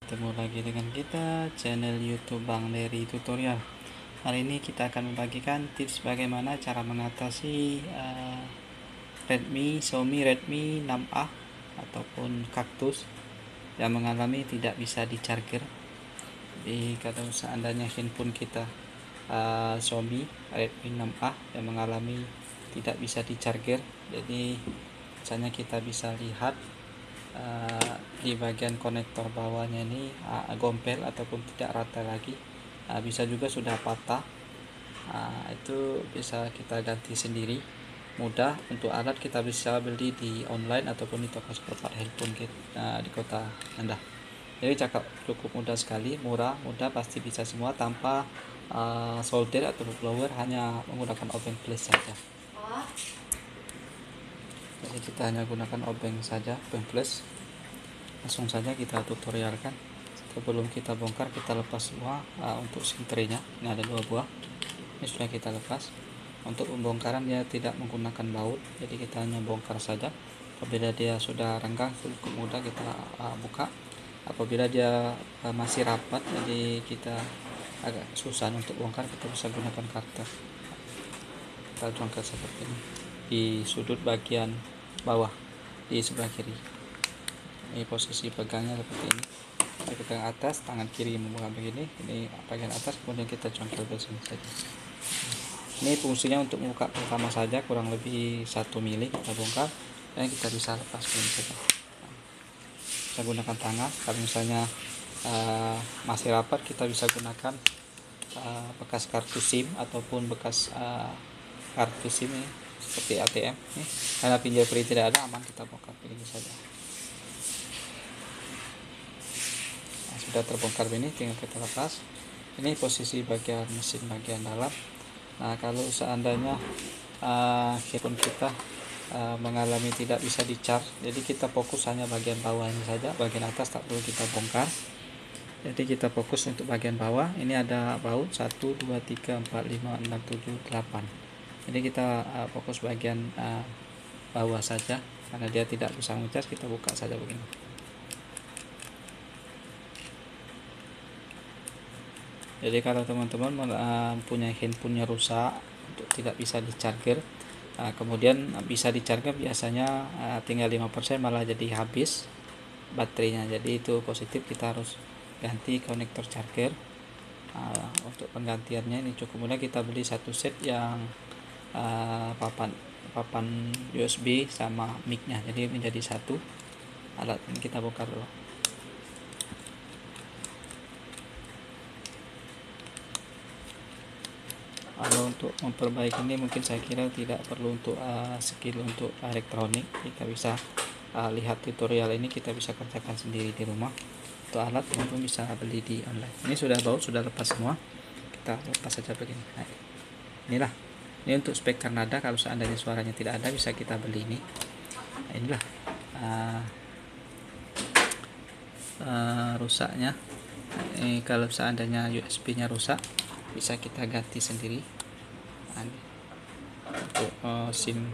Ketemu lagi dengan kita, channel YouTube Bang Leri Tutorial. Hari ini kita akan membagikan tips bagaimana cara mengatasi Xiaomi Redmi 6A ataupun Kaktus yang mengalami tidak bisa di-charger. Jadi kalau seandainya handphone kita Xiaomi Redmi 6A yang mengalami tidak bisa di-charger, jadi misalnya kita bisa lihat di bagian konektor bawahnya ini gompel ataupun tidak rata lagi, bisa juga sudah patah. Itu bisa kita ganti sendiri, mudah. Untuk alat kita bisa beli di online ataupun di toko spare part handphone kita di kota Anda. Jadi cukup mudah sekali, murah, mudah, pasti bisa semua tanpa solder atau blower, hanya menggunakan obeng flash saja. Jadi kita hanya gunakan obeng saja, obeng flash. Langsung saja kita tutorialkan. Sebelum kita bongkar, kita lepas semua untuk sinterinya. Ini ada 2 buah, ini sudah kita lepas. Untuk pembongkaran dia tidak menggunakan baut, jadi kita hanya bongkar saja. Apabila dia sudah renggang, cukup mudah kita buka. Apabila dia masih rapat, jadi kita agak susah untuk bongkar, kita bisa gunakan karter. Kita bongkar seperti ini di sudut bagian bawah di sebelah kiri. Ini posisi pegangnya seperti ini. Kita pegang atas, tangan kiri membuka begini, ini bagian atas, kemudian kita congkel ke sini saja. Ini fungsinya untuk membuka pertama saja, kurang lebih 1 mili kita bongkar, dan kita bisa lepas begini saja. Kita gunakan tangan. Kalau misalnya masih rapat, kita bisa gunakan bekas kartu SIM ataupun bekas kartu SIM ini, seperti ATM nih. Karena fingerprint tidak ada, aman, kita bongkar begini saja. Sudah terbongkar ini, tinggal kita lepas. Ini posisi bagian mesin bagian dalam. Nah, kalau seandainya handphone kita mengalami tidak bisa di-charge, jadi kita fokus hanya bagian bawahnya saja, bagian atas tak perlu kita bongkar. Jadi kita fokus untuk bagian bawah. Ini ada baut 1, 2, 3, 4, 5, 6, 7, 8. Jadi kita fokus bagian bawah saja, karena dia tidak bisa ngecas. Kita buka saja begini. Jadi kalau teman-teman punya handphonenya rusak, untuk tidak bisa di-charger, kemudian bisa di-charger biasanya tinggal 5%, malah jadi habis baterainya. Jadi itu positif, kita harus ganti konektor charger. Untuk penggantiannya ini cukup mudah, kita beli satu set yang papan USB sama mic-nya, jadi menjadi satu alat. Ini kita bongkar dulu. Kalau untuk memperbaiki ini mungkin saya kira tidak perlu untuk skill untuk elektronik. Kita bisa lihat tutorial ini, kita bisa kerjakan sendiri di rumah. Untuk alat teman-teman bisa beli di online. Ini sudah baut, sudah lepas semua, kita lepas saja begini. Nah, inilah, ini untuk speaker nada. Kalau seandainya suaranya tidak ada, bisa kita beli ini. Nah, inilah rusaknya. Ini kalau seandainya USB nya rusak, bisa kita ganti sendiri. Untuk SIM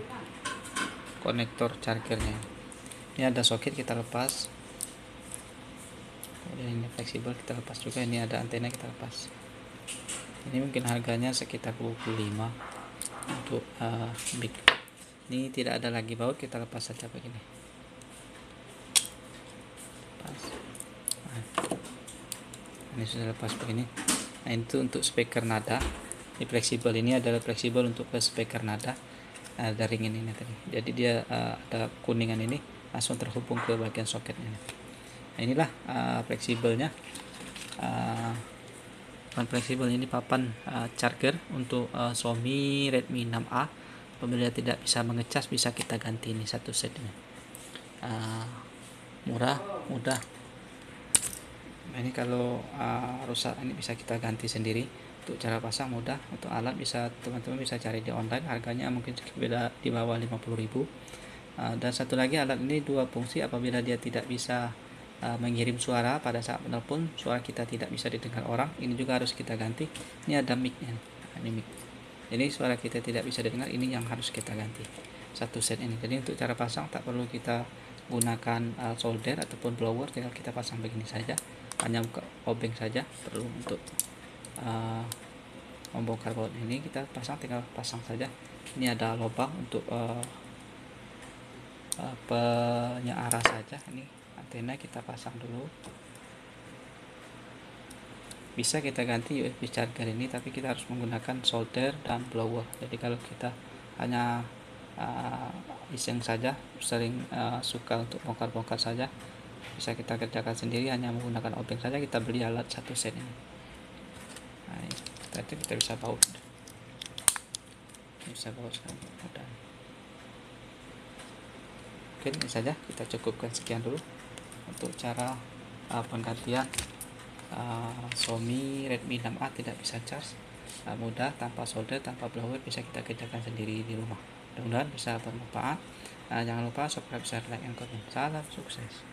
konektor chargernya, ini ada soket, kita lepas. Kemudian ini fleksibel, kita lepas juga. Ini ada antena, kita lepas. Ini mungkin harganya sekitar 25 untuk mic. Ini tidak ada lagi baut, kita lepas saja begini. Lepas. Nah, ini sudah lepas begini. Nah, itu untuk speaker nada. Ini fleksibel, ini adalah fleksibel untuk ke speaker nada. Ada ringin ini tadi, jadi dia ada kuningan ini langsung terhubung ke bagian soketnya. Nah, inilah fleksibelnya. Fleksibel ini papan charger untuk Xiaomi Redmi 6A. Apabila tidak bisa mengecas, bisa kita ganti ini satu set ini. Murah, mudah. Nah, ini kalau rusak ini bisa kita ganti sendiri. Untuk cara pasang mudah. Untuk alat bisa teman-teman bisa cari di online, harganya mungkin beda di bawah 50.000. Dan satu lagi, alat ini 2 fungsi. Apabila dia tidak bisa mengirim suara pada saat menelpon, suara kita tidak bisa didengar orang, ini juga harus kita ganti. Ini ada mic-nya, ini mic. Jadi suara kita tidak bisa didengar, ini yang harus kita ganti satu set ini. Jadi untuk cara pasang tak perlu kita gunakan solder ataupun blower, tinggal kita pasang begini saja. hanya buka obeng saja, perlu untuk membongkar baut ini kita tinggal pasang saja. Ini ada lubang untuk penyearah saja. Ini antena kita pasang dulu. Bisa kita ganti USB charger ini, tapi kita harus menggunakan solder dan blower. Jadi kalau kita hanya iseng saja, sering suka untuk bongkar-bongkar saja, bisa kita kerjakan sendiri hanya menggunakan obeng saja. Kita beli alat 1 set ini. Nah, itu kita bisa baut. Sekali mudah. Oke, ini saja kita cukupkan sekian dulu untuk cara penggantian Xiaomi Redmi 6A tidak bisa charge. Mudah, tanpa solder, tanpa blower, bisa kita kerjakan sendiri di rumah. Mudah-mudahan bisa bermanfaat. Jangan lupa subscribe, share, like, dan komen. Salam sukses.